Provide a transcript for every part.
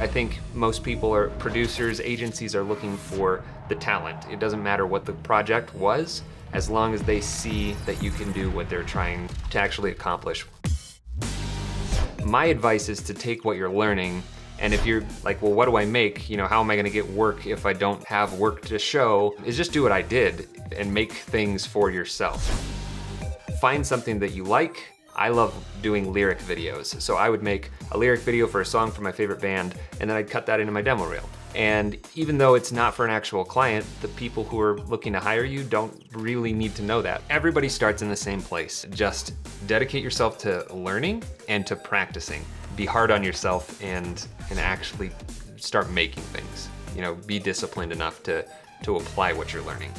I think most people are producers, agencies are looking for the talent. It doesn't matter what the project was, as long as they see that you can do what they're trying to actually accomplish. My advice is to take what you're learning, and if you're like, well, what do I make? You know, how am I gonna get work if I don't have work to show? Is just do what I did and make things for yourself. Find something that you like. I love doing lyric videos. So I would make a lyric video for a song from my favorite band, and then I'd cut that into my demo reel. And even though it's not for an actual client, the people who are looking to hire you don't really need to know that. Everybody starts in the same place. Just dedicate yourself to learning and to practicing. Be hard on yourself and actually start making things. You know, be disciplined enough to apply what you're learning.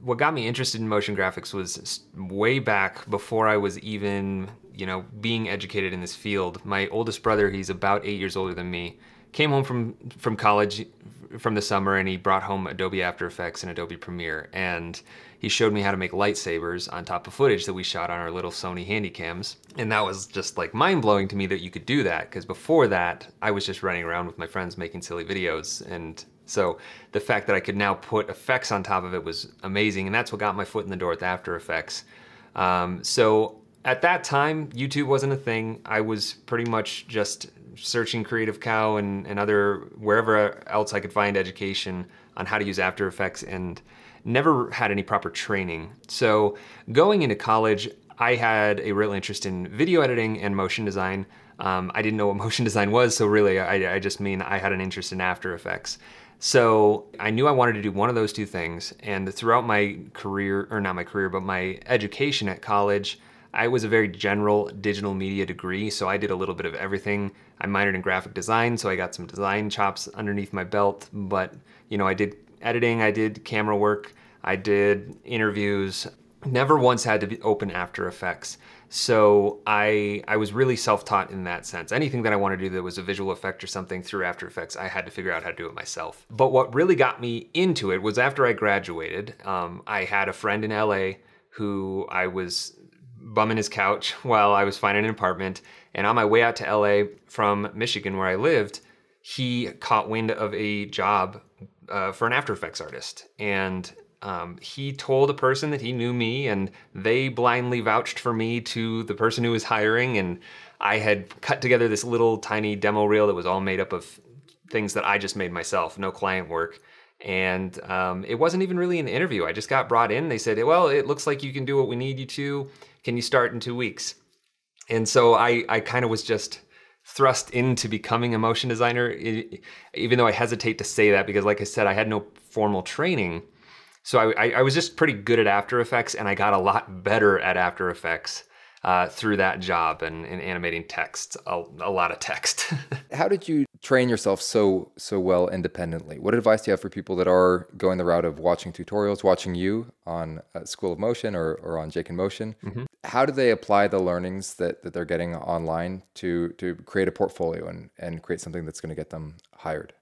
What got me interested in motion graphics was way back before I was even, you know, being educated in this field. My oldest brother, he's about 8 years older than me, came home from college from the summer, and he brought home Adobe After Effects and Adobe Premiere, and he showed me how to make lightsabers on top of footage that we shot on our little Sony Handycams. And that was just like mind-blowing to me that you could do that, because before that, I was just running around with my friends making silly videos. And so the fact that I could now put effects on top of it was amazing, and that's what got my foot in the door with After Effects. So at that time, YouTube wasn't a thing. I was pretty much just searching Creative Cow and other, wherever else I could find education on how to use After Effects, and never had any proper training. So going into college, I had a real interest in video editing and motion design. I didn't know what motion design was, so really I just mean I had an interest in After Effects. So I knew I wanted to do one of those two things, and throughout my career, or not my career, but my education at college, I was a very general digital media degree, so I did a little bit of everything. I minored in graphic design, so I got some design chops underneath my belt, but you know, I did editing, I did camera work, I did interviews, never once had to open After Effects. So I was really self-taught in that sense. Anything that I wanted to do that was a visual effect or something through After Effects, I had to figure out how to do it myself. But what really got me into it was after I graduated, I had a friend in LA who I was bumming his couch while I was finding an apartment. And on my way out to LA from Michigan, where I lived, he caught wind of a job for an After Effects artist. And he told a person that he knew me, and they blindly vouched for me to the person who was hiring. And I had cut together this little tiny demo reel that was all made up of things that I just made myself, no client work. And it wasn't even really an interview. I just got brought in. They said, well, it looks like you can do what we need you to. Can you start in 2 weeks? And so I kind of was just thrust into becoming a motion designer, even though I hesitate to say that, because like I said, I had no formal training. So I was just pretty good at After Effects, and I got a lot better at After Effects through that job and animating text, a lot of text. How did you train yourself so well independently? What advice do you have for people that are going the route of watching tutorials, watching you on School of Motion or on JakeInMotion? Mm-hmm. How do they apply the learnings that they're getting online to create a portfolio and create something that's going to get them hired?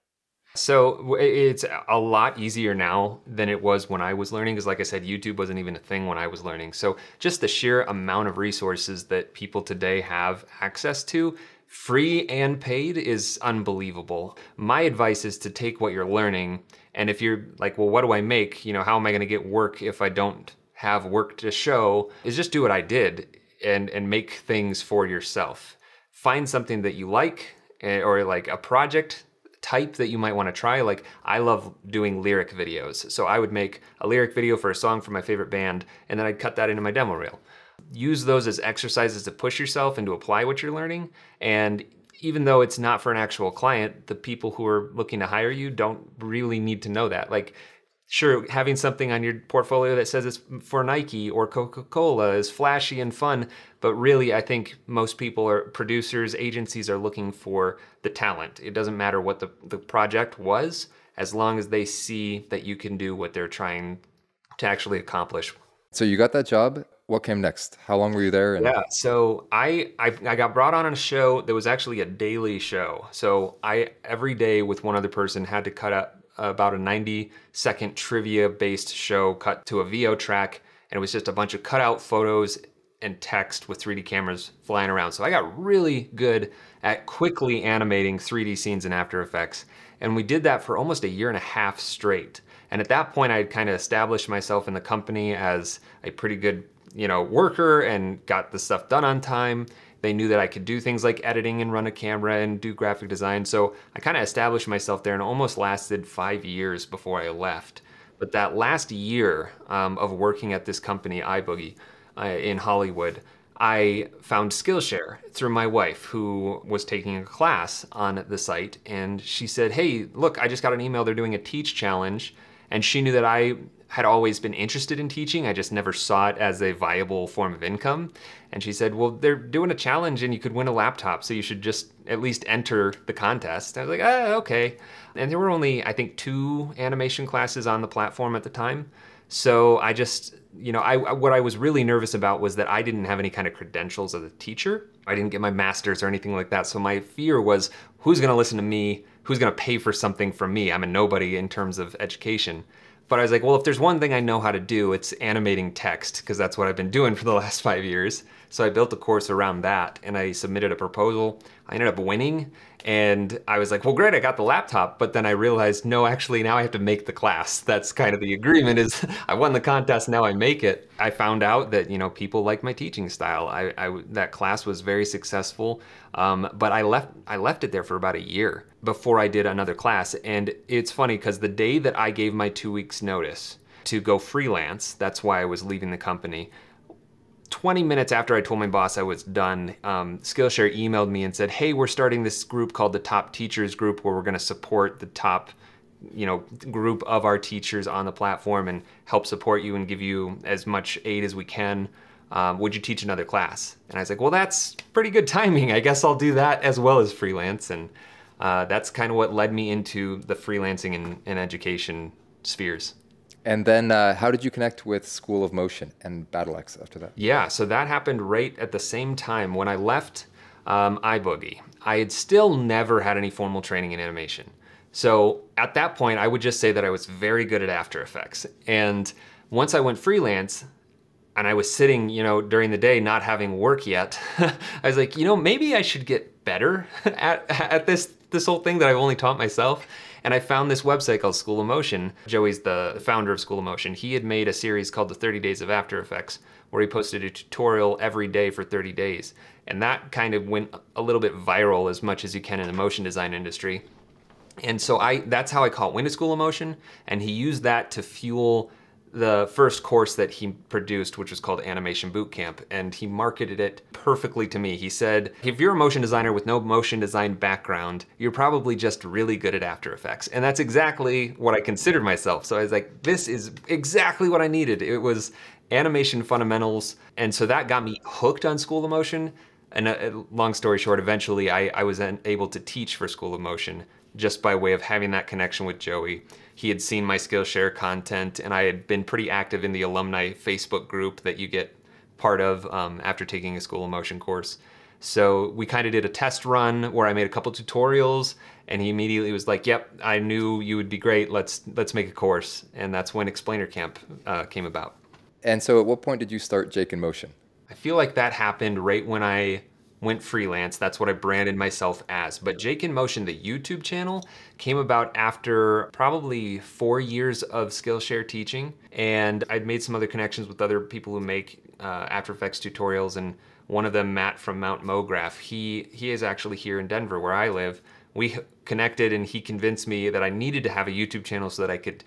So it's a lot easier now than it was when I was learning, because like I said, YouTube wasn't even a thing when I was learning. So just the sheer amount of resources that people today have access to, free and paid, is unbelievable. My advice is to take what you're learning, and if you're like, well, what do I make? You know, how am I gonna get work if I don't have work to show? Is just do what I did and make things for yourself. Find something that you like, or like a project type that you might want to try. Like, I love doing lyric videos. So I would make a lyric video for a song from my favorite band, and then I'd cut that into my demo reel. Use those as exercises to push yourself and to apply what you're learning. And even though it's not for an actual client, the people who are looking to hire you don't really need to know that. Like, sure, having something on your portfolio that says it's for Nike or Coca-Cola is flashy and fun, but really I think most people are producers, agencies are looking for the talent. It doesn't matter what the project was, as long as they see that you can do what they're trying to actually accomplish. So you got that job. What came next? How long were you there? Yeah, so I got brought on a show that was actually a daily show. So I, every day with one other person, had to cut up about a 90-second trivia-based show cut to a VO track, and it was just a bunch of cutout photos and text with 3D cameras flying around. So I got really good at quickly animating 3D scenes in After Effects. And we did that for almost a year and a half straight. And at that point, I'd kind of established myself in the company as a pretty good, worker and got the stuff done on time. They knew that I could do things like editing and run a camera and do graphic design. So I kind of established myself there, and it almost lasted 5 years before I left. But that last year of working at this company, iBoogie, in Hollywood, I found Skillshare through my wife, who was taking a class on the site. And she said, hey, look, I just got an email. They're doing a teach challenge. And she knew that I had always been interested in teaching. I just never saw it as a viable form of income. And she said, well, they're doing a challenge and you could win a laptop, so you should just at least enter the contest. I was like, okay. And there were only, I think, 2 animation classes on the platform at the time. So I just, what I was really nervous about was that I didn't have any kind of credentials as a teacher. I didn't get my master's or anything like that. So my fear was, who's gonna listen to me? Who's gonna pay for something from me? I'm a nobody in terms of education. But I was like, well, if there's one thing I know how to do, it's animating text, because that's what I've been doing for the last 5 years. So I built a course around that, and I submitted a proposal. I ended up winning, and I was like, well, great, I got the laptop. But then I realized, no, actually, now I have to make the class. That's kind of the agreement, is I won the contest, now I make it. I found out that, people like my teaching style. That class was very successful, but I left it there for about a year before I did another class. And it's funny, because the day that I gave my 2 weeks notice to go freelance, that's why I was leaving the company, 20 minutes after I told my boss I was done, Skillshare emailed me and said, hey, we're starting this group called the Top Teachers Group, where we're gonna support the top group of our teachers on the platform and help support you and give you as much aid as we can. Would you teach another class? And I was like, well, that's pretty good timing. I guess I'll do that as well as freelance. And that's kind of what led me into the freelancing and education spheres. And then how did you connect with School of Motion and BattleX after that? Yeah, so that happened right at the same time. When I left iBoogie, I had still never had any formal training in animation. So at that point, I would just say that I was very good at After Effects. And once I went freelance, and I was sitting, during the day not having work yet, I was like, maybe I should get better at this whole thing that I've only taught myself. And I found this website called School of Motion. Joey's the founder of School of Motion. He had made a series called the 30 Days of After Effects, where he posted a tutorial every day for 30 days. And that kind of went a little bit viral, as much as you can in the motion design industry. And so that's how I caught wind of School of Motion. And he used that to fuel the first course that he produced, which was called Animation Bootcamp, and he marketed it perfectly to me. He said, if you're a motion designer with no motion design background, you're probably just really good at After Effects. And that's exactly what I considered myself. So I was like, this is exactly what I needed. It was animation fundamentals. And so that got me hooked on School of Motion. And long story short, eventually I was able to teach for School of Motion just by way of having that connection with Joey. He had seen my Skillshare content, and I had been pretty active in the alumni Facebook group that you get part of after taking a School of Motion course. So we kind of did a test run where I made a couple tutorials, and he immediately was like, yep, I knew you would be great, let's make a course. And that's when Explainer Camp came about. And so at what point did you start JakeInMotion? I feel like that happened right when I went freelance. That's what I branded myself as. But JakeInMotion, the YouTube channel, came about after probably 4 years of Skillshare teaching. And I'd made some other connections with other people who make After Effects tutorials. And one of them, Matt from Mount MoGraph, he is actually here in Denver where I live. We connected, and he convinced me that I needed to have a YouTube channel so that I could,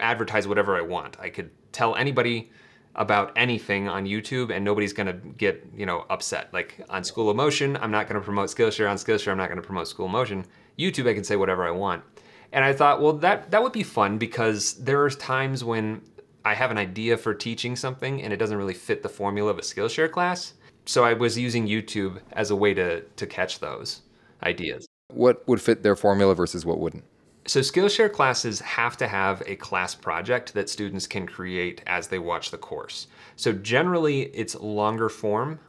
advertise whatever I want. I could tell anybody about anything on YouTube and nobody's gonna get, upset. Like on School of Motion, I'm not gonna promote Skillshare. On Skillshare, I'm not gonna promote School of Motion. YouTube, I can say whatever I want. And I thought, well, that would be fun, because there are times when I have an idea for teaching something and it doesn't really fit the formula of a Skillshare class. So I was using YouTube as a way to catch those ideas. What would fit their formula versus what wouldn't? So Skillshare classes have to have a class project that students can create as they watch the course. So generally it's longer form,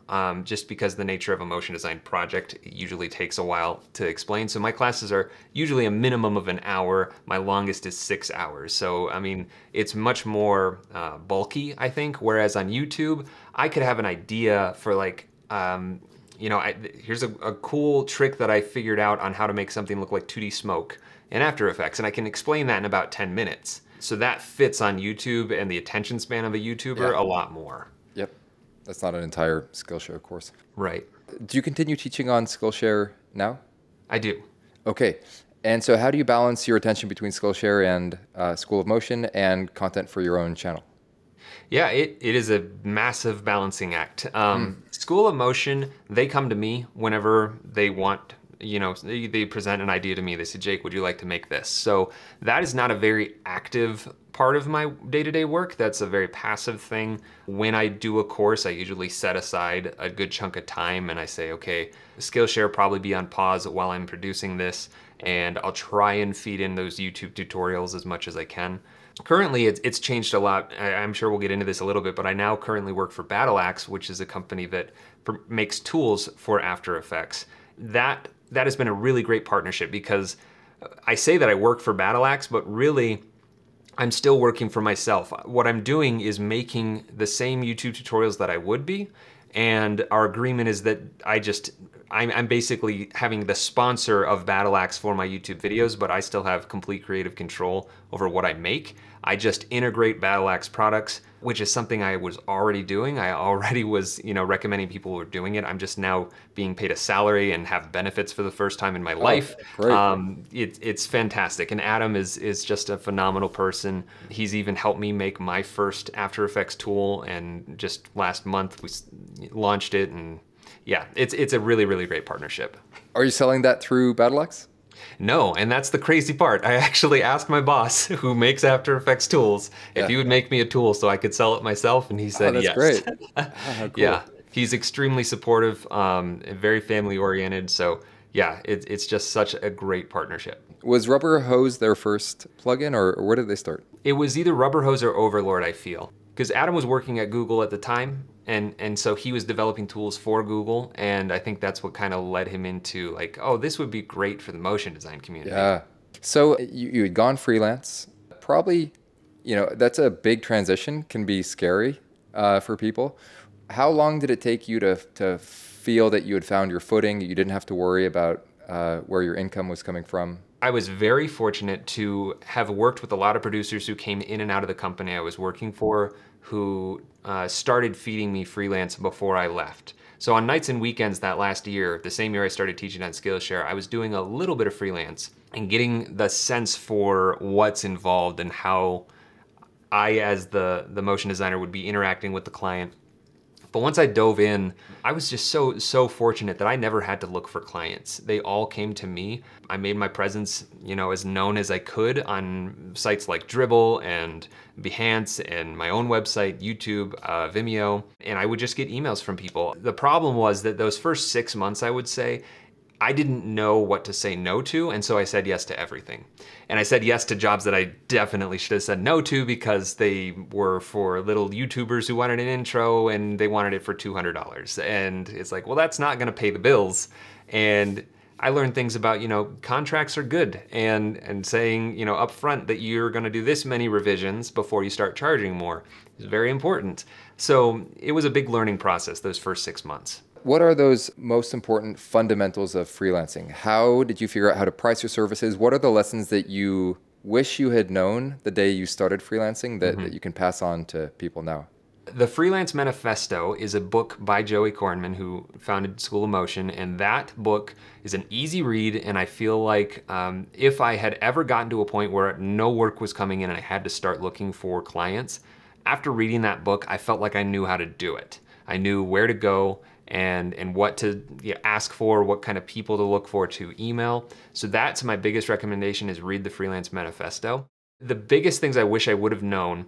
just because the nature of a motion design project usually takes a while to explain. So my classes are usually a minimum of an hour. My longest is 6 hours. So, I mean, it's much more bulky, I think. Whereas on YouTube, I could have an idea for like, here's a cool trick that I figured out on how to make something look like 2D smoke in After Effects, and I can explain that in about 10 minutes. So that fits on YouTube and the attention span of a YouTuber a lot more. Yep. That's not an entire Skillshare course. Right. Do you continue teaching on Skillshare now? I do. Okay. And so how do you balance your attention between Skillshare and School of Motion and content for your own channel? Yeah, it is a massive balancing act. School of Motion, they come to me whenever they want, they present an idea to me. They say, Jake, would you like to make this? So that is not a very active part of my day-to-day work. That's a very passive thing. When I do a course, I usually set aside a good chunk of time and I say, okay, Skillshare probably be on pause while I'm producing this, and I'll try and feed in those YouTube tutorials as much as I can. Currently, it's changed a lot. I'm sure we'll get into this a little bit, but I now currently work for Battleaxe, which is a company that makes tools for After Effects. That has been a really great partnership, because I say that I work for Battleaxe, but really I'm still working for myself. What I'm doing is making the same YouTube tutorials that I would be, and our agreement is that I'm basically having the sponsor of Battleaxe for my YouTube videos, but I still have complete creative control over what I make. I just integrate Battleaxe products, which is something I was already doing. I already was, recommending people who were doing it. I'm just now being paid a salary and have benefits for the first time in my life. Great. It's fantastic. And Adam is just a phenomenal person. He's even helped me make my first After Effects tool, and just last month we launched it, and yeah, it's a really, really great partnership. Are you selling that through Battleaxe? No, and that's the crazy part. I actually asked my boss, who makes After Effects tools, if he would make me a tool so I could sell it myself, and he said yes. That's great. Cool. Yeah, he's extremely supportive, very family oriented. So yeah, it's just such a great partnership. Was Rubber Hose their first plugin, or where did they start? It was either Rubber Hose or Overlord, I feel. Because Adam was working at Google at the time, and so he was developing tools for Google, and I think that's what kind of led him into like, oh, this would be great for the motion design community. Yeah. So you had gone freelance. Probably, that's a big transition, can be scary for people. How long did it take you to feel that you had found your footing, you didn't have to worry about where your income was coming from? I was very fortunate to have worked with a lot of producers who came in and out of the company I was working for, who started feeding me freelance before I left. So on nights and weekends that last year, the same year I started teaching on Skillshare, I was doing a little bit of freelance and getting the sense for what's involved and how I, as the motion designer, would be interacting with the client. But once I dove in, I was just so fortunate that I never had to look for clients. They all came to me. I made my presence, as known as I could on sites like Dribbble and Behance and my own website, YouTube, Vimeo, and I would just get emails from people. The problem was that those first 6 months, I would say, I didn't know what to say no to, and so I said yes to everything. And I said yes to jobs that I definitely should have said no to, because they were for little YouTubers who wanted an intro and they wanted it for $200. And it's like, well, that's not gonna pay the bills. And I learned things about, contracts are good, and saying, up front that you're gonna do this many revisions before you start charging more is very important. So it was a big learning process those first 6 months. What are those most important fundamentals of freelancing? How did you figure out how to price your services? What are the lessons that you wish you had known the day you started freelancing that you can pass on to people now? The Freelance Manifesto is a book by Joey Kornman, who founded School of Motion, and that book is an easy read, and I feel like if I had ever gotten to a point where no work was coming in and I had to start looking for clients, after reading that book, I felt like I knew how to do it. I knew where to go and what to ask for, what kind of people to look for to email. So that's my biggest recommendation, is read the Freelance Manifesto. The biggest things I wish I would have known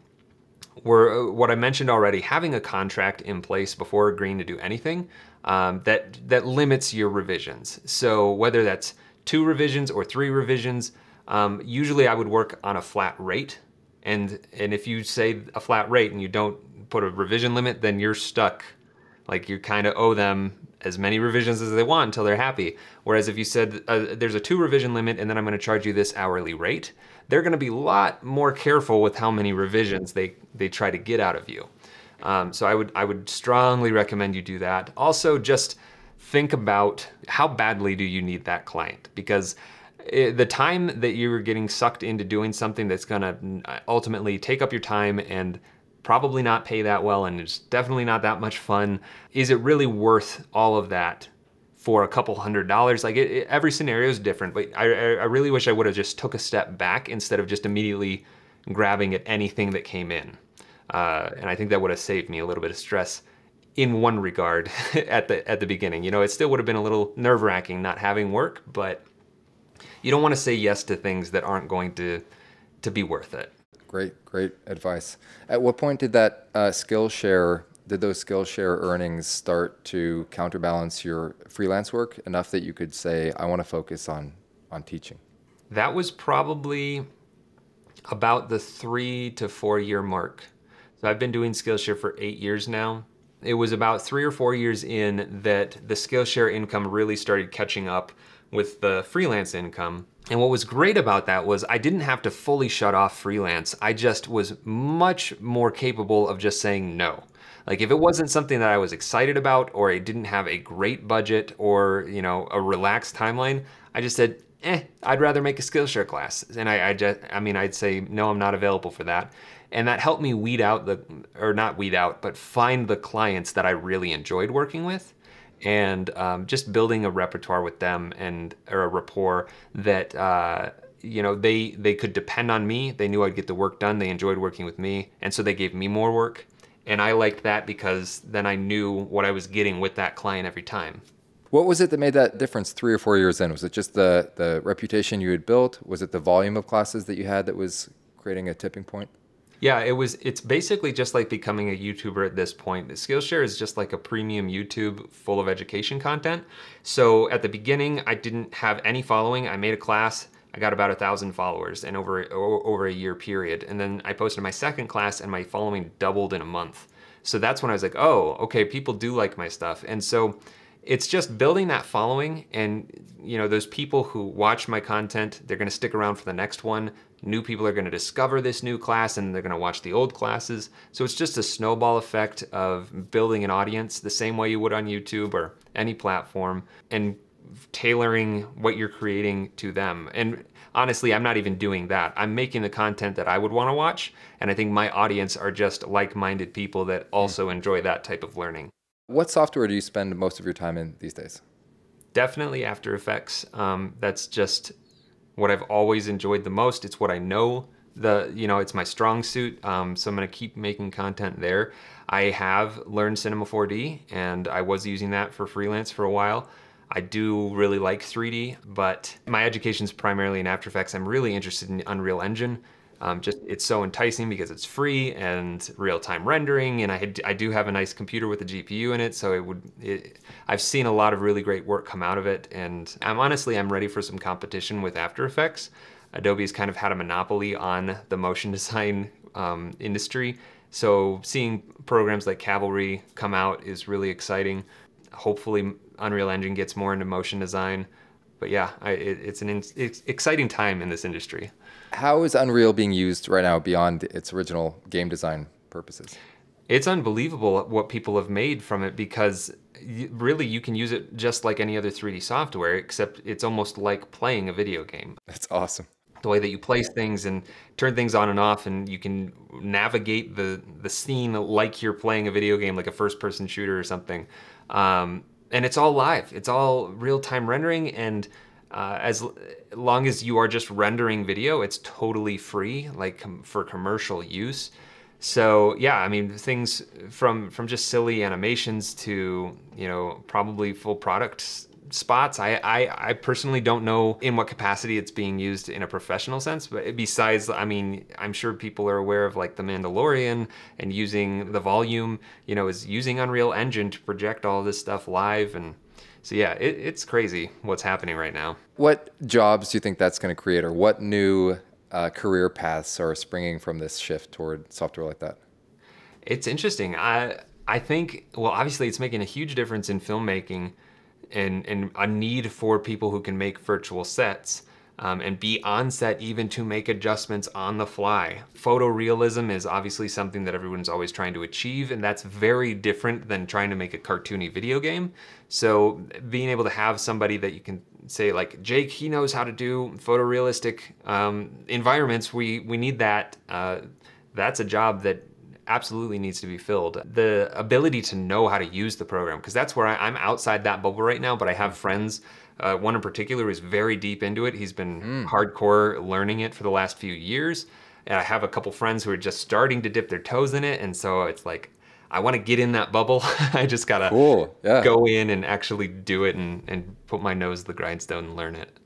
were what I mentioned already, having a contract in place before agreeing to do anything that limits your revisions. So whether that's 2 revisions or 3 revisions, Usually I would work on a flat rate. And if you say a flat rate and you don't put a revision limit, then you're stuck. Like you kind of owe them as many revisions as they want until they're happy. Whereas if you said there's a 2 revision limit and then I'm going to charge you this hourly rate, they're going to be a lot more careful with how many revisions they try to get out of you. So I would strongly recommend you do that. Also, just think about how badly do you need that client, because the time that you're getting sucked into doing something that's going to ultimately take up your time and probably not pay that well, and it's definitely not that much fun. Is it really worth all of that for a couple $100s? Like every scenario is different, but I really wish I would have just took a step back instead of just immediately grabbing at anything that came in. And I think that would have saved me a little bit of stress in one regard at the beginning. You know, it still would have been a little nerve-wracking not having work, but you don't want to say yes to things that aren't going to be worth it. Great advice. At what point did that those Skillshare earnings start to counterbalance your freelance work enough that you could say, I want to focus on teaching? That was probably about the 3 to 4 year mark. So I've been doing Skillshare for 8 years now. It was about 3 or 4 years in that the Skillshare income really started catching up with the freelance income. And what was great about that was I didn't have to fully shut off freelance. I just was much more capable of just saying no. Like if it wasn't something that I was excited about, or I didn't have a great budget, or a relaxed timeline, I just said, I'd rather make a Skillshare class. And I'd say, no, I'm not available for that. And that helped me weed out but find the clients that I really enjoyed working with. And just building a repertoire with them or a rapport that they could depend on me. They knew I'd get the work done. They enjoyed working with me, and so they gave me more work. And I liked that because then I knew what I was getting with that client every time. What was it that made that difference 3 or 4 years in? Was it just the reputation you had built? Was it the volume of classes that you had that was creating a tipping point? Yeah, it's basically just like becoming a YouTuber at this point. Skillshare is just like a premium YouTube full of education content. So at the beginning, I didn't have any following. I made a class, I got about 1,000 followers and over a year period. And then I posted my second class and my following doubled in a month. So that's when I was like, oh, okay, people do like my stuff. And so it's just building that following, and those people who watch my content, they're gonna stick around for the next one. New people are gonna discover this new class and they're gonna watch the old classes. So it's just a snowball effect of building an audience the same way you would on YouTube or any platform, and tailoring what you're creating to them. And honestly, I'm not even doing that. I'm making the content that I would wanna watch, and I think my audience are just like-minded people that also enjoy that type of learning. What software do you spend most of your time in these days? Definitely After Effects. That's just what I've always enjoyed the most. It's what I know. It's my strong suit. So I'm gonna keep making content there. I have learned Cinema 4D, and I was using that for freelance for a while. I do really like 3D, but my education's primarily in After Effects. I'm really interested in Unreal Engine. It's so enticing because it's free and real-time rendering, and I do have a nice computer with a GPU in it, so I've seen a lot of really great work come out of it, and I'm ready for some competition with After Effects. Adobe's kind of had a monopoly on the motion design industry, so seeing programs like Cavalry come out is really exciting. Hopefully Unreal Engine gets more into motion design. But yeah, it's an exciting time in this industry. How is Unreal being used right now beyond its original game design purposes? It's unbelievable what people have made from it, because really you can use it just like any other 3D software, except it's almost like playing a video game. That's awesome. The way that you place things and turn things on and off, and you can navigate the scene like you're playing a video game, like a first-person shooter or something. And it's all live. It's all real-time rendering, and as long as you are just rendering video, it's totally free, like for commercial use. So yeah, I mean, things from just silly animations to probably full product spots. I personally don't know in what capacity it's being used in a professional sense, but besides, I mean, I'm sure people are aware of like The Mandalorian and using the volume, is using Unreal Engine to project all this stuff live. And So yeah, it's crazy what's happening right now. What jobs do you think that's going to create, or what new career paths are springing from this shift toward software like that? It's interesting. I think, well, obviously it's making a huge difference in filmmaking and a need for people who can make virtual sets and be on set even to make adjustments on the fly. Photorealism is obviously something that everyone's always trying to achieve, and that's very different than trying to make a cartoony video game. So being able to have somebody that you can say like, Jake, he knows how to do photorealistic environments, we need that. That's a job that absolutely needs to be filled. The ability to know how to use the program, because that's where I'm outside that bubble right now, but I have friends, one in particular who's very deep into it. He's been hardcore learning it for the last few years. And I have a couple friends who are just starting to dip their toes in it. And so it's like, I want to get in that bubble. I just gotta go in and actually do it and put my nose to the grindstone and learn it.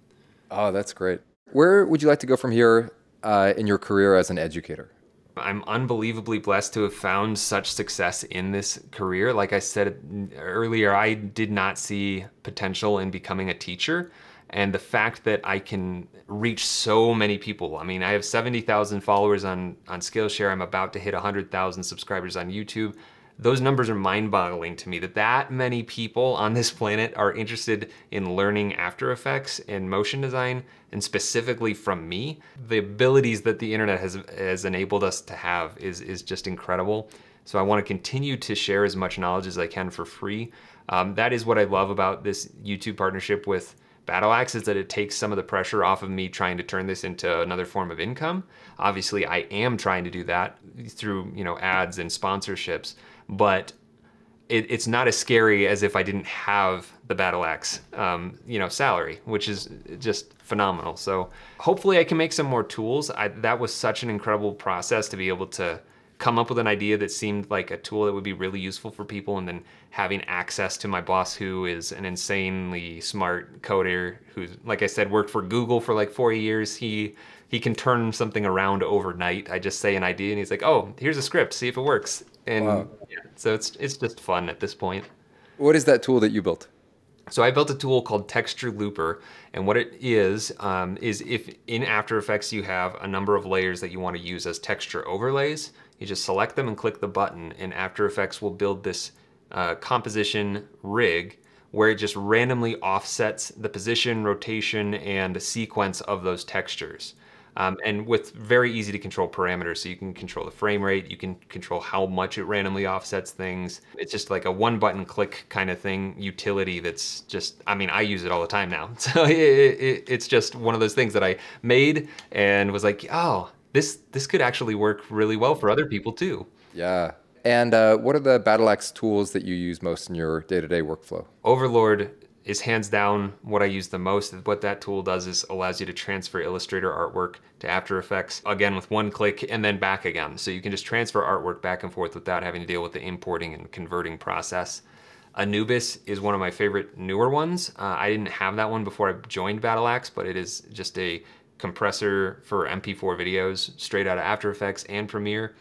Oh, that's great. Where would you like to go from here in your career as an educator? I'm unbelievably blessed to have found such success in this career. Like I said earlier, I did not see potential in becoming a teacher. And the fact that I can reach so many people. I mean, I have 70,000 followers on Skillshare. I'm about to hit 100,000 subscribers on YouTube. Those numbers are mind-boggling to me, that many people on this planet are interested in learning After Effects and motion design, and specifically from me. The abilities that the internet has enabled us to have is just incredible. So I want to continue to share as much knowledge as I can for free. That is what I love about this YouTube partnership with BattleAxe, is that it takes some of the pressure off of me trying to turn this into another form of income. Obviously, I am trying to do that through, you know, ads and sponsorships, but it's not as scary as if I didn't have the BattleAxe, you know, salary, which is just phenomenal. So hopefully I can make some more tools. That was such an incredible process to be able to come up with an idea that seemed like a tool that would be really useful for people, and then having access to my boss, who is an insanely smart coder, who's, like I said, worked for Google for like 4 years. He can turn something around overnight. I just say an idea and he's like, oh, here's a script, see if it works. And yeah, so it's just fun at this point. What is that tool that you built? So I built a tool called Texture Looper, and what it is if in After Effects you have a number of layers that you want to use as texture overlays, you just select them and click the button, and After Effects will build this composition rig where it just randomly offsets the position, rotation, and sequence of those textures. And with very easy to control parameters. So you can control the frame rate, you can control how much it randomly offsets things. It's just like a one button click kind of thing, utility that's just, I mean, I use it all the time now. So it's just one of those things that I made and was like, oh, this could actually work really well for other people too. Yeah. And what are the BattleAxe tools that you use most in your day-to-day workflow? Overlord is hands down what I use the most. What that tool does is allows you to transfer Illustrator artwork to After Effects, again with one click, and then back again. So you can just transfer artwork back and forth without having to deal with the importing and converting process. Anubis is one of my favorite newer ones. I didn't have that one before I joined BattleAxe, but it is just a compressor for MP4 videos straight out of After Effects and Premiere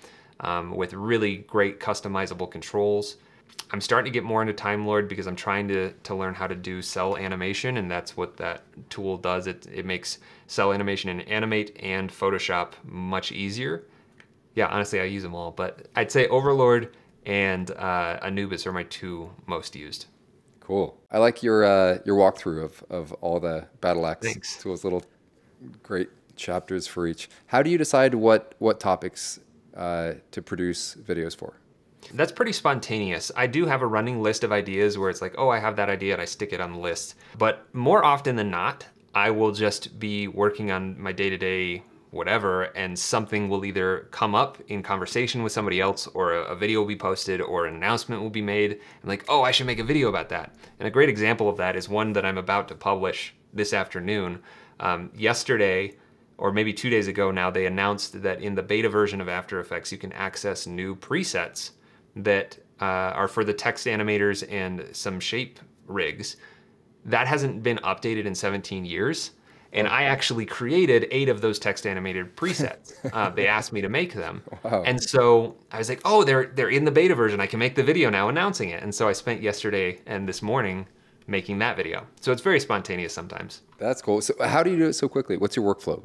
with really great customizable controls. I'm starting to get more into Time Lord because I'm trying to learn how to do cell animation, and that's what that tool does. It makes cell animation in Animate and Photoshop much easier. Yeah, honestly, I use them all, but I'd say Overlord and Anubis are my two most used. Cool. I like your walkthrough of all the BattleAxe tools, little great chapters for each. How do you decide what topics to produce videos for? That's pretty spontaneous. I do have a running list of ideas where it's like, oh, I have that idea and I stick it on the list. But more often than not, I will just be working on my day-to-day whatever, and something will either come up in conversation with somebody else, or a video will be posted, or an announcement will be made. I'm like, oh, I should make a video about that. And a great example of that is one that I'm about to publish this afternoon. Yesterday, or maybe 2 days ago now, they announced that in the beta version of After Effects, you can access new presets that are for the text animators and some shape rigs. That hasn't been updated in 17 years. And I actually created 8 of those text animated presets. They asked me to make them. Wow. And so I was like, oh, they're in the beta version. I can make the video now announcing it. And so I spent yesterday and this morning making that video. So it's very spontaneous sometimes. That's cool. So how do you do it so quickly? What's your workflow?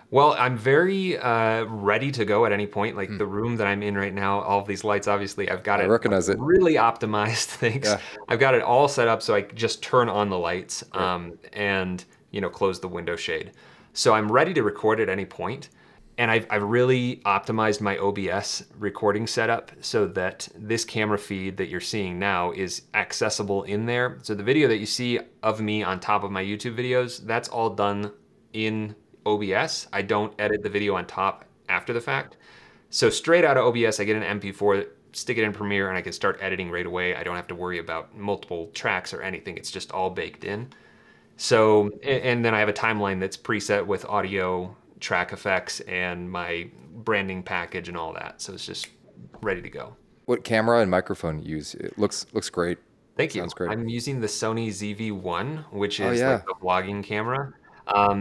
Well, I'm very ready to go at any point. Like the room that I'm in right now, all of these lights, obviously, I've got I recognize it. really optimized. Thanks. Yeah. I've got it all set up so I just turn on the lights Right. and close the window shade. So I'm ready to record at any point. And I've really optimized my OBS recording setup so that this camera feed that you're seeing now is accessible in there. So the video that you see of me on top of my YouTube videos, that's all done in OBS. I don't edit the video on top after the fact. So straight out of OBS, I get an MP4, stick it in Premiere, and I can start editing right away. I don't have to worry about multiple tracks or anything. It's just all baked in. So, and then I have a timeline that's preset with audio, track effects, and my branding package and all that. So it's just ready to go. What camera and microphone you use? It looks great. Thank you. Sounds great. I'm using the Sony ZV-1, which is yeah. like the vlogging camera.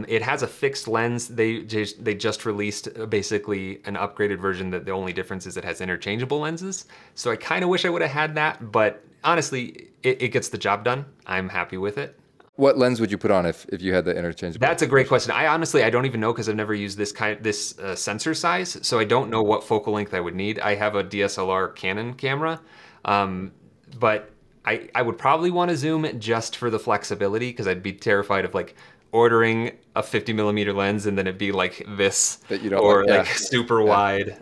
It has a fixed lens. They just released basically an upgraded version that the only difference is it has interchangeable lenses. So I kind of wish I would have had that, but honestly, it gets the job done. I'm happy with it. What lens would you put on if you had the interchangeable? That's a great question. I honestly don't even know because I've never used this sensor size, so I don't know what focal length I would need. I have a DSLR Canon camera, but I would probably want to zoom just for the flexibility because I'd be terrified of like ordering a 50mm lens and then it'd be like this that you don't or like, like super wide.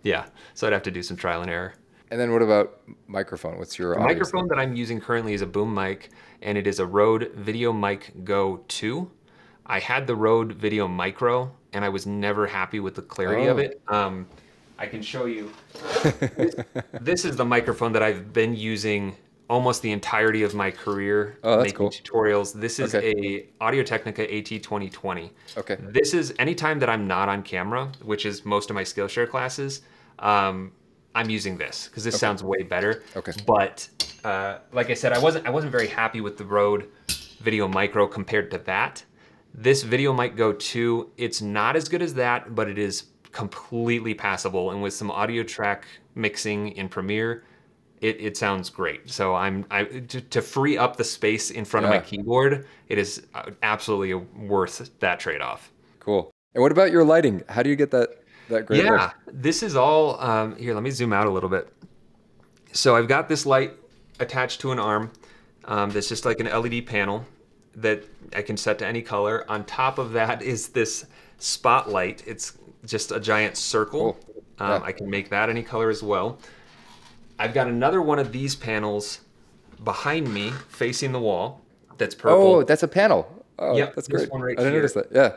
Yeah, so I'd have to do some trial and error. And then what about microphone? What's your The microphone that I'm using currently is a boom mic, and it is a Rode Video Mic Go 2. I had the Rode Video Micro, and I was never happy with the clarity of it. I can show you. This is the microphone that I've been using almost the entirety of my career making tutorials. This is a Audio-Technica AT2020. Okay. This is anytime that I'm not on camera, which is most of my Skillshare classes, I'm using this because this sounds way better. Okay. But like I said, I wasn't very happy with the Rode Video Micro compared to that. This Video Mic Go 2, it's not as good as that, but it is completely passable. And with some audio track mixing in Premiere, it sounds great. So to free up the space in front of my keyboard, it is absolutely worth that trade-off. Cool. And what about your lighting? How do you get that great light? This is all, here, let me zoom out a little bit. So I've got this light attached to an arm that's just like an LED panel that I can set to any color. On top of that is this spotlight. It's just a giant circle. Cool. I can make that any color as well. I've got another one of these panels behind me facing the wall that's purple. Oh, that's a panel. Oh, yep, that's great. This one right I didn't here. notice that. Yeah.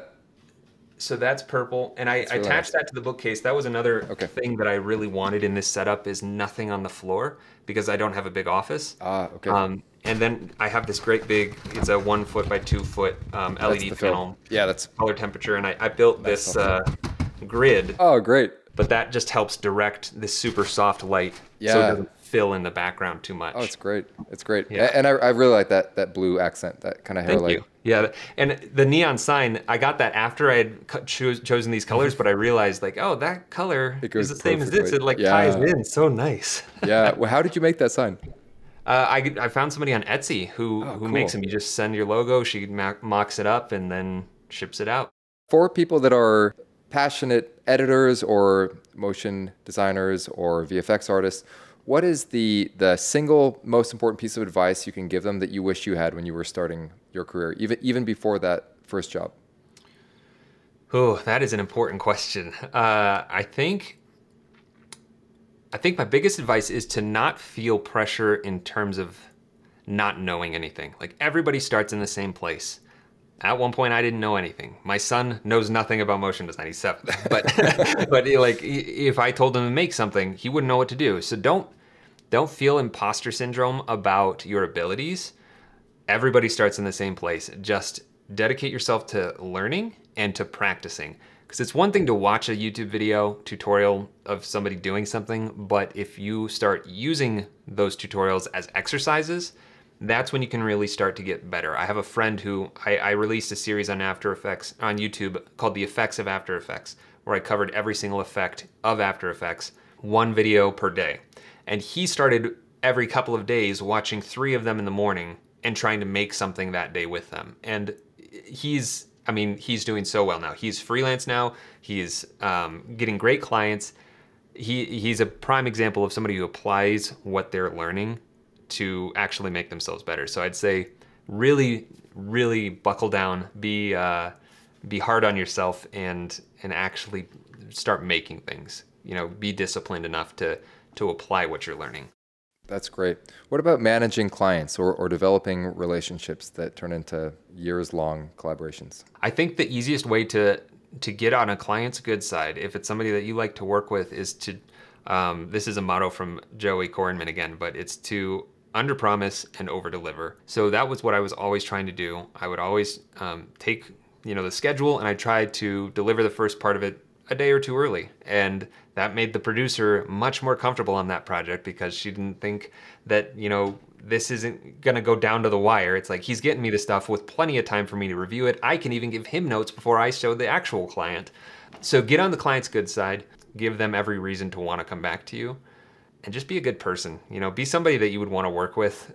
So that's purple, and I attached that to the bookcase. That was another thing that I really wanted in this setup is nothing on the floor because I don't have a big office. Okay. And then I have this great big, it's a 1 foot by 2 foot LED panel. Yeah, that's color temperature, and I built this grid. Oh, great. But that just helps direct this super soft light so it doesn't fill in the background too much. Oh, it's great. It's great. Yeah. And I really like that blue accent, that kind of hair light. Thank you. Yeah, and the neon sign, I got that after I had chosen these colors, but I realized like, oh, that color is the same as this. It like ties in so nice. Yeah. Well, how did you make that sign? I found somebody on Etsy who makes them. You just send your logo, she mocks it up, and then ships it out. For people that are passionate editors or motion designers or VFX artists, what is the single most important piece of advice you can give them that you wish you had when you were starting your career, even before that first job? Oh, that is an important question. I think my biggest advice is to not feel pressure in terms of not knowing anything. Like everybody starts in the same place. At one point, I didn't know anything. My son knows nothing about motion design. He's 7, but like if I told him to make something, he wouldn't know what to do. So don't feel imposter syndrome about your abilities. Everybody starts in the same place. Just dedicate yourself to learning and to practicing. Because it's one thing to watch a YouTube video tutorial of somebody doing something, but if you start using those tutorials as exercises, that's when you can really start to get better. I have a friend who, I released a series on After Effects on YouTube called The Effects of After Effects, where I covered every single effect of After Effects, 1 video per day. And he started every couple of days watching 3 of them in the morning and trying to make something that day with them. And I mean, he's doing so well now. He's freelance now. He's getting great clients. He's a prime example of somebody who applies what they're learning to actually make themselves better. So I'd say really, really buckle down, be hard on yourself, and actually start making things. You know, be disciplined enough to apply what you're learning. That's great. What about managing clients or developing relationships that turn into years-long collaborations? I think the easiest way to get on a client's good side, if it's somebody that you like to work with, is to, this is a motto from Joey Korenman again, but it's to underpromise and overdeliver. So that was what I was always trying to do. I would always take, you know, the schedule, and I tried to deliver the first part of it a day or two early. And that made the producer much more comfortable on that project, because she didn't think that, you know, this isn't gonna go down to the wire. It's like, he's getting me the stuff with plenty of time for me to review it. I can even give him notes before I show the actual client. So get on the client's good side, give them every reason to wanna come back to you, and just be a good person. You know, be somebody that you would wanna work with,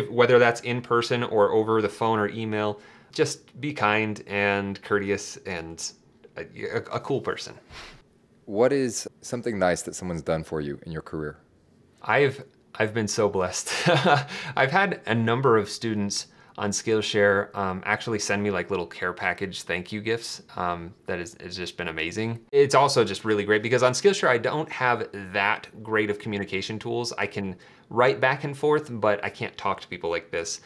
whether that's in person or over the phone or email. Just be kind and courteous and a cool person. What is something nice that someone's done for you in your career? I've been so blessed. I've had a number of students on Skillshare actually send me like little care package thank you gifts. That has just been amazing. It's also just really great because on Skillshare I don't have that great of communication tools. I can write back and forth, but I can't talk to people like this,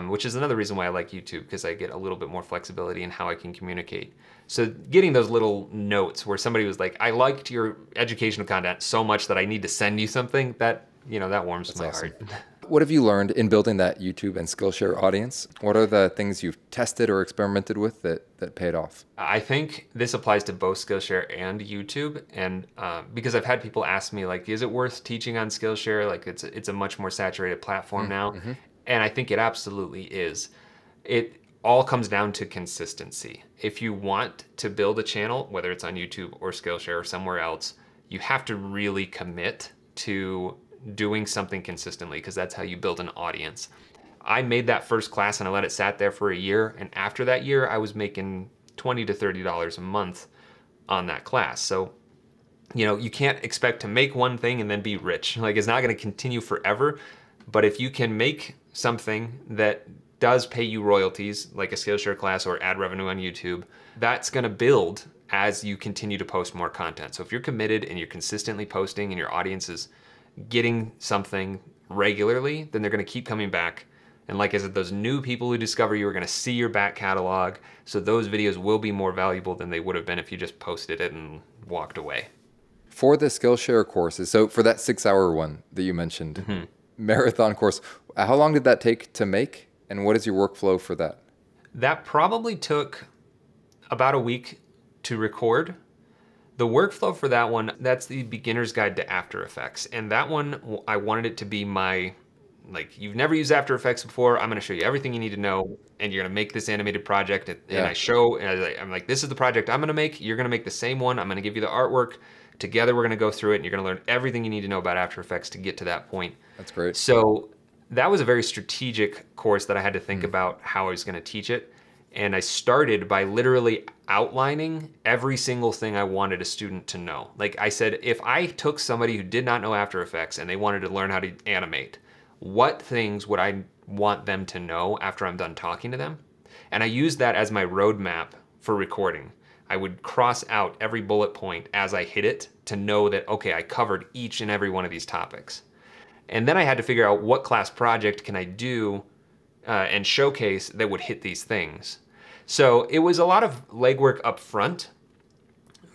which is another reason why I like YouTube, because I get a little bit more flexibility in how I can communicate. So getting those little notes where somebody was like, I liked your educational content so much that I need to send you something, that, you know, that warms my heart. What have you learned in building that YouTube and Skillshare audience? What are the things you've tested or experimented with that paid off? I think this applies to both Skillshare and YouTube, and because I've had people ask me, like, is it worth teaching on Skillshare? Like, it's a much more saturated platform now, and I think it absolutely is. It all comes down to consistency. If you want to build a channel, whether it's on YouTube or Skillshare or somewhere else, you have to really commit to doing something consistently, because that's how you build an audience. I made that first class and I let it sat there for a year, and after that year I was making $20 to $30 a month on that class. So, you know, you can't expect to make one thing and then be rich. Like, it's not gonna continue forever, but if you can make something that does pay you royalties, like a Skillshare class or ad revenue on YouTube, that's gonna build as you continue to post more content. So if you're committed and you're consistently posting and your audience is getting something regularly, then they're gonna keep coming back. And like I said, those new people who discover you are gonna see your back catalog, so those videos will be more valuable than they would have been if you just posted it and walked away. For the Skillshare courses, so for that 6-hour one that you mentioned, marathon course, how long did that take to make? And what is your workflow for that? That probably took about a week to record. The workflow for that one, that's the beginner's guide to After Effects. And that one, I wanted it to be my, like, you've never used After Effects before, I'm gonna show you everything you need to know, and you're gonna make this animated project. And I'm like, this is the project I'm gonna make, you're gonna make the same one, I'm gonna give you the artwork, together we're gonna go through it, and you're gonna learn everything you need to know about After Effects to get to that point. That's great. So that was a very strategic course that I had to think about how I was gonna teach it. And I started by literally outlining every single thing I wanted a student to know. Like I said, if I took somebody who did not know After Effects and they wanted to learn how to animate, what things would I want them to know after I'm done talking to them? And I used that as my roadmap for recording. I would cross out every bullet point as I hit it to know that, okay, I covered each and every one of these topics. And then I had to figure out what class project can I do and showcase that would hit these things. So it was a lot of legwork up front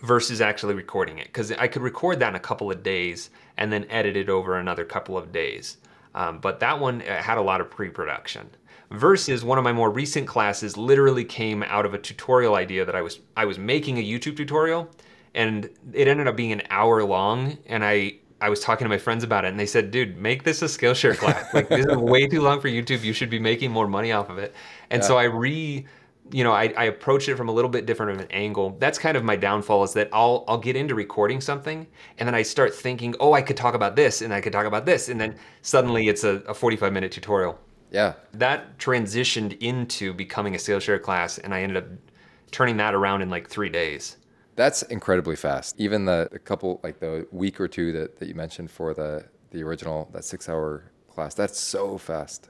versus actually recording it, because I could record that in a couple of days and then edit it over another couple of days. But that one had a lot of pre-production. Versus one of my more recent classes literally came out of a tutorial idea that I was making a YouTube tutorial, and it ended up being an hour long, and I was talking to my friends about it, and they said, dude, make this a Skillshare class. Like, this is way too long for YouTube. You should be making more money off of it. And so I approached it from a little bit different of an angle. That's kind of my downfall, is that I'll get into recording something, and then I start thinking, oh, I could talk about this, and I could talk about this, and then suddenly it's a 45-minute tutorial. Yeah. That transitioned into becoming a Skillshare class, and I ended up turning that around in like 3 days. That's incredibly fast. Even the couple, like the week or two that you mentioned for the original, that 6-hour class, that's so fast.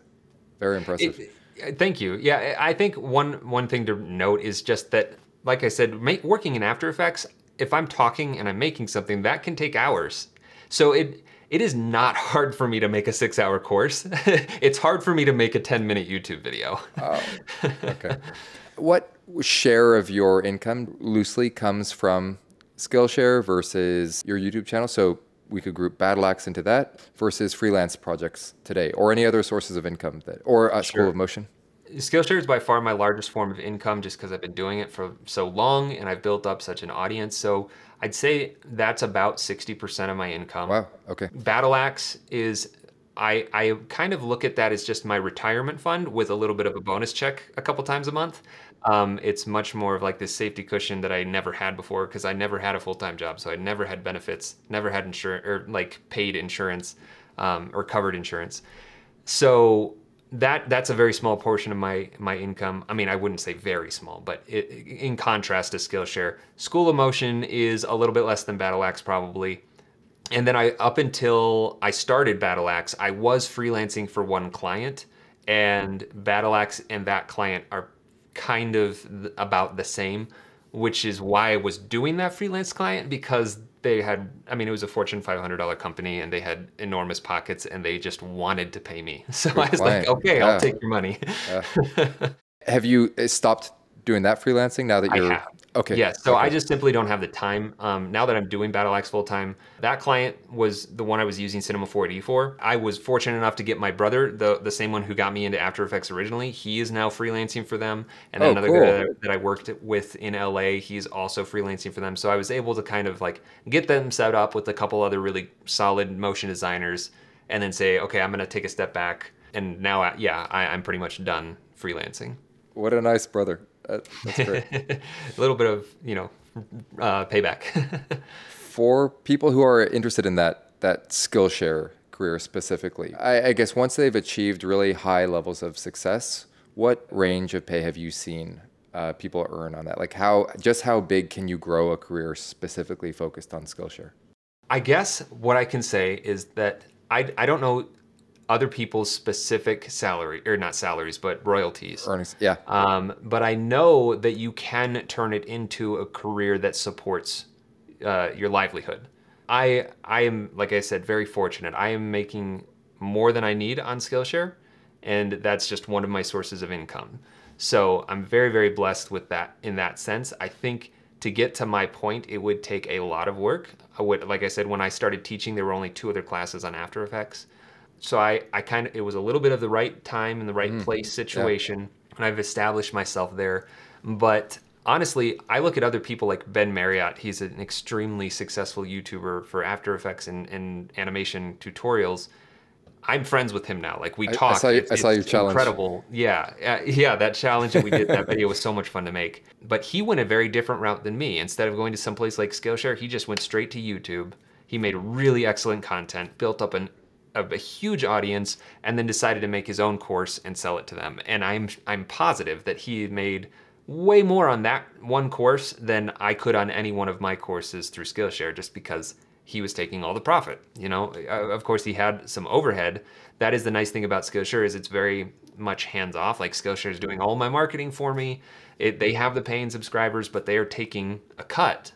Very impressive. Thank you. Yeah, I think one thing to note is just that, like I said, working in After Effects, if I'm talking and I'm making something, that can take hours. So it is not hard for me to make a 6-hour course. It's hard for me to make a 10-minute YouTube video. Oh, okay. What share of your income loosely comes from Skillshare versus your YouTube channel? So we could group Battle Axe into that versus freelance projects today, or any other sources of income or a School of Motion. Skillshare is by far my largest form of income just because I've been doing it for so long and I've built up such an audience. So I'd say that's about 60% of my income. Wow, okay. Battle Axe is, I kind of look at that as just my retirement fund with a little bit of a bonus check a couple times a month. It's much more of like this safety cushion that I never had before because I never had a full-time job. So I never had benefits, never had insurance or like paid insurance or covered insurance. So that's a very small portion of my income. I mean, I wouldn't say very small, but in contrast to Skillshare, School of Motion is a little bit less than Battle Axe probably. And then up until I started Battle Axe, I was freelancing for one client, and Battle Axe and that client are kind of about the same, which is why I was doing that freelance client, because they had, I mean, it was a Fortune 500 company and they had enormous pockets and they just wanted to pay me. So I was like, okay, I'll take your money. Have you stopped doing that freelancing now that you're... I have. Okay. Yeah, so I just simply don't have the time. Now that I'm doing Battle Axe full time, that client was the one I was using Cinema 4D for. I was fortunate enough to get my brother, the same one who got me into After Effects originally. He is now freelancing for them. And then another guy that I worked with in LA, he's also freelancing for them. So I was able to kind of like get them set up with a couple other really solid motion designers and then say, okay, I'm going to take a step back. And now, I'm pretty much done freelancing. What a nice brother. That's great. A little bit of, payback. For people who are interested in that Skillshare career specifically, I guess once they've achieved really high levels of success, what range of pay have you seen people earn on that? Like how big can you grow a career specifically focused on Skillshare? I guess what I can say is that I don't know other people's specific salary, or not salaries, but royalties. Earnings, yeah. But I know that you can turn it into a career that supports your livelihood. I am, like I said, very fortunate. I am making more than I need on Skillshare, and that's just one of my sources of income. So I'm very, very blessed with that in that sense. I think to get to my point, it would take a lot of work. Like I said, when I started teaching, there were only 2 other classes on After Effects. So it was a little bit of the right time and the right place situation, and I've established myself there. But honestly, I look at other people like Ben Marriott. He's an extremely successful YouTuber for After Effects and animation tutorials. I'm friends with him now. Like we talk. I saw your challenge. Incredible. Yeah, that challenge that we did, that video was so much fun to make. But he went a very different route than me. Instead of going to someplace like Skillshare, he just went straight to YouTube. He made really excellent content, built up a huge audience, and then decided to make his own course and sell it to them. And I'm positive that he made way more on that one course than I could on any one of my courses through Skillshare, just because he was taking all the profit. Of course he had some overhead. That is the nice thing about Skillshare, is it's very much hands-off. Like Skillshare is doing all my marketing for me. They have the paying subscribers, but they are taking a cut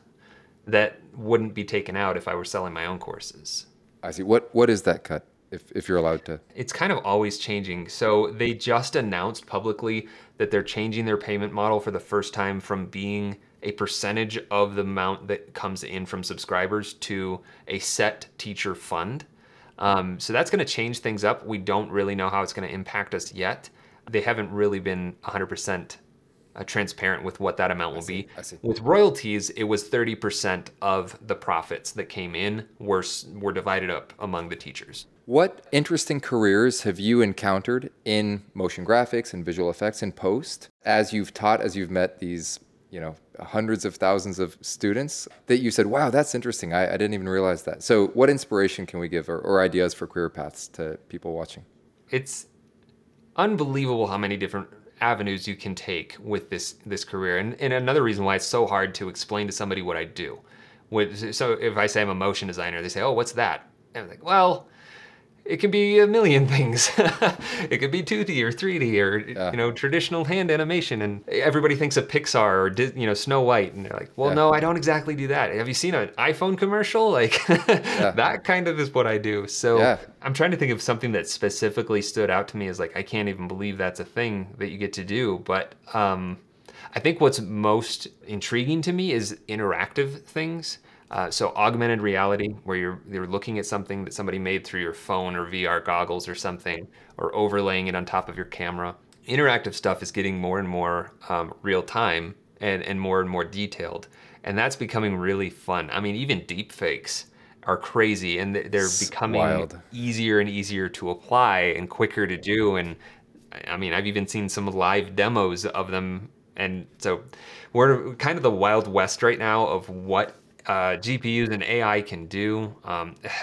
that wouldn't be taken out if I were selling my own courses. I see. What is that cut, if you're allowed to? It's kind of always changing. So they just announced publicly that they're changing their payment model for the first time from being a percentage of the amount that comes in from subscribers to a set teacher fund. So that's going to change things up. We don't really know how it's going to impact us yet. They haven't really been 100% transparent with what that amount will be. I see. With royalties, it was 30% of the profits that came in were divided up among the teachers. What interesting careers have you encountered in motion graphics and visual effects and post as you've taught, as you've met these, hundreds of thousands of students that you said, wow, that's interesting. I didn't even realize that. So what inspiration can we give or ideas for career paths to people watching? unbelievable how many different avenues you can take with this career. And another reason why it's so hard to explain to somebody what I do. So if I say I'm a motion designer, they say, oh, what's that? And I'm like, well, it can be a million things. It could be 2D or 3D or traditional hand animation. And everybody thinks of Pixar or Snow White, and they're like, well, no, I don't exactly do that. Have you seen an iPhone commercial? Like that kind of is what I do. So I'm trying to think of something that specifically stood out to me as like, I can't even believe that's a thing that you get to do. But I think what's most intriguing to me is interactive things. So augmented reality, where you're looking at something that somebody made through your phone or VR goggles or something, or overlaying it on top of your camera. Interactive stuff is getting more and more real time and more detailed. And that's becoming really fun. I mean, even deep fakes are crazy, and they're becoming easier and easier to apply and quicker to do. And I mean, I've even seen some live demos of them. And so we're kind of the Wild West right now of what GPUs and AI can do,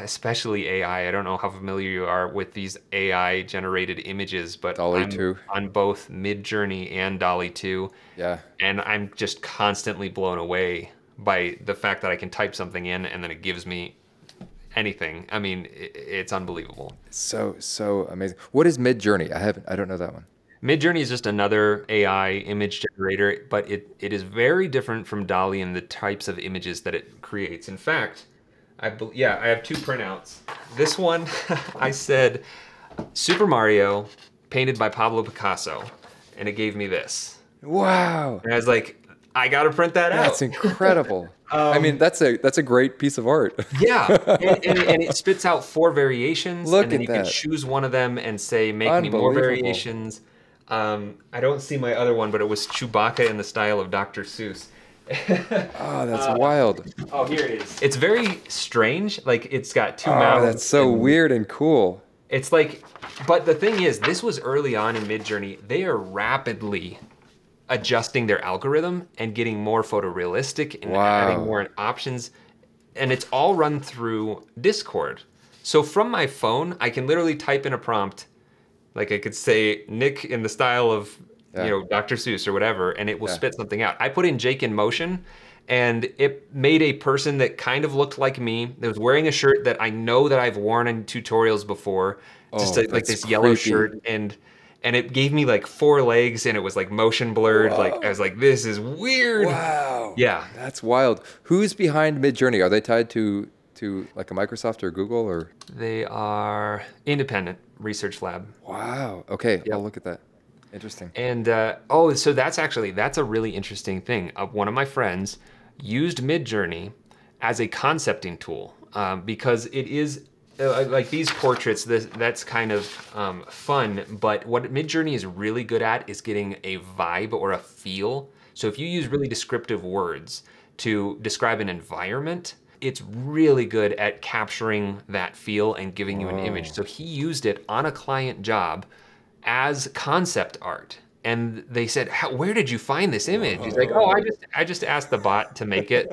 especially AI. I don't know how familiar you are with these AI generated images, but DALL-E 2 on both Midjourney and DALL-E 2. Yeah. And I'm just constantly blown away by the fact that I can type something in and then it gives me anything. I mean, it's unbelievable. So amazing. What is Midjourney? I don't know that one. Midjourney is just another AI image generator, but it is very different from DALL-E in the types of images that it creates. In fact, I have two printouts. This one, I said, Super Mario painted by Pablo Picasso, and it gave me this. Wow. And I was like, I gotta print that out. That's incredible. I mean, that's a great pice of art. Yeah, and it spits out 4 variations, Look and then at you can choose one of them and say, make me more variations. I don't see my other one, but it was Chewbacca in the style of Dr. Seuss. Oh, that's wild. Oh, here it is. It's very strange. Like, it's got 2 mouths. That's so weird and cool. It's like, but the thing is, this was early on in Midjourney. They are rapidly adjusting their algorithm and getting more photorealistic and adding more options. And it's all run through Discord. So from my phone, I can literally type in a prompt. Like I could say Nick in the style of, Dr. Seuss or whatever, and it will spit something out. I put in JakeInMotion, and it made a person that kind of looked like me, that was wearing a shirt that I know that I've worn in tutorials before, like this yellow shirt, and it gave me like 4 legs, and it was like motion blurred. Like I was like, this is weird. Wow. Yeah. That's wild. Who's behind Midjourney? Are they tied to like a Microsoft or Google or? They are independent research lab. Wow. Okay. I'll look at that. Interesting. And so that's a really interesting thing. One of my friends used Midjourney as a concepting tool because it is like these portraits. That's kind of fun. But what Midjourney is really good at is getting a vibe or a feel. So if you use really descriptive words to describe an environment, it's really good at capturing that feel and giving you an image. So he used it on a client job as concept art. And they said, where did you find this image? He's like, oh, I just asked the bot to make it.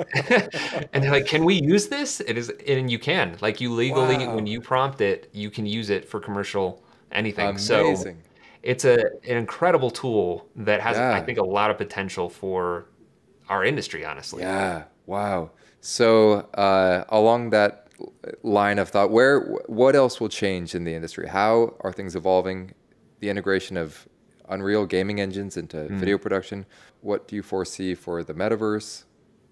And they're like, can we use this? And you can. Like you legally, when you prompt it, you can use it for commercial anything. Amazing. So it's an incredible tool that has, I think, a lot of potential for our industry, honestly. Yeah, wow. So along that line of thought, what else will change in the industry? How are things evolving? The integration of Unreal gaming engines into video production. What do you foresee for the metaverse?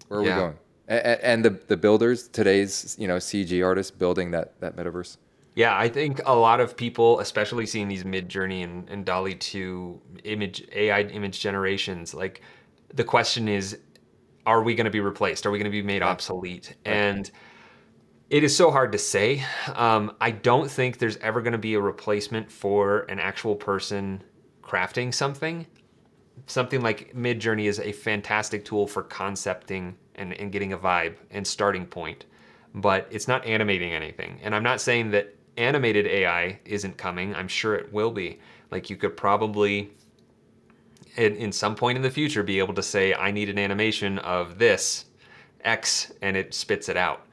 Where are we going? And the builders, today's CG artists building that metaverse. Yeah, I think a lot of people, especially seeing these Midjourney and DALL-E 2 AI image generations, like the question is, are we going to be replaced? Are we going to be made obsolete? And it is so hard to say. I don't think there's ever going to be a replacement for an actual person crafting something. Something like Midjourney is a fantastic tool for concepting and getting a vibe and starting point, but it's not animating anything. And I'm not saying that animated AI isn't coming. I'm sure it will be. Like you could probably in some point in the future be able to say, I need an animation of this X, and it spits it out.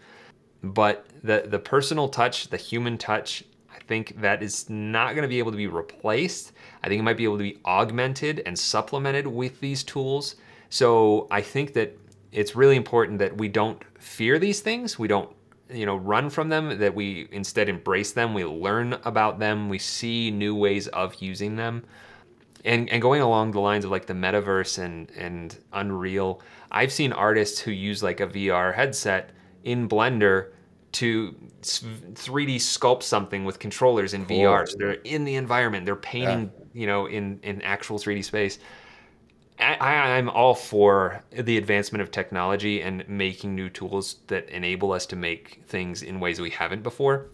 But the personal touch, the human touch, I think that is not going to be able to be replaced. I think it might be able to be augmented and supplemented with these tools. So I think that it's really important that we don't fear these things. We don't, run from them, that we instead embrace them. We learn about them. We see new ways of using them. And going along the lines of like the metaverse and Unreal, I've seen artists who use like a VR headset in Blender to 3D sculpt something with controllers in VR. So they're in the environment, they're painting, in actual 3D space. I'm all for the advancement of technology and making new tools that enable us to make things in ways we haven't before.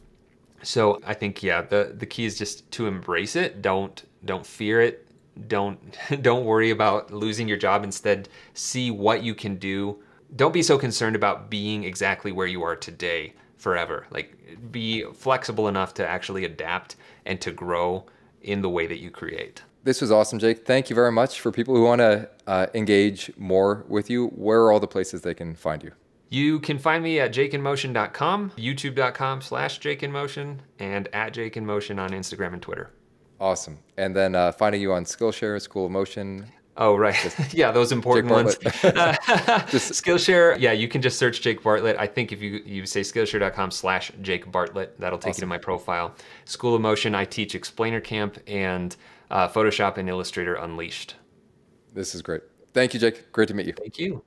So I think, the key is just to embrace it. Don't fear it. Don't worry about losing your job. Instead, see what you can do. Don't be so concerned about being exactly where you are today forever. Like, be flexible enough to actually adapt and to grow in the way that you create. This was awesome, Jake. Thank you very much. For people who want to engage more with you, where are all the places they can find you? You can find me at JakeInMotion.com, YouTube.com/JakeInMotion, and at JakeInMotion on Instagram and Twitter. Awesome. And then finding you on Skillshare, School of Motion. Oh, right. Yeah, those important ones. Skillshare, you can just search Jake Bartlett. I think if you say Skillshare.com/Jake Bartlett, that'll take you to my profile. School of Motion, I teach Explainer Camp and Photoshop and Illustrator Unleashed. This is great. Thank you, Jake. Great to meet you. Thank you.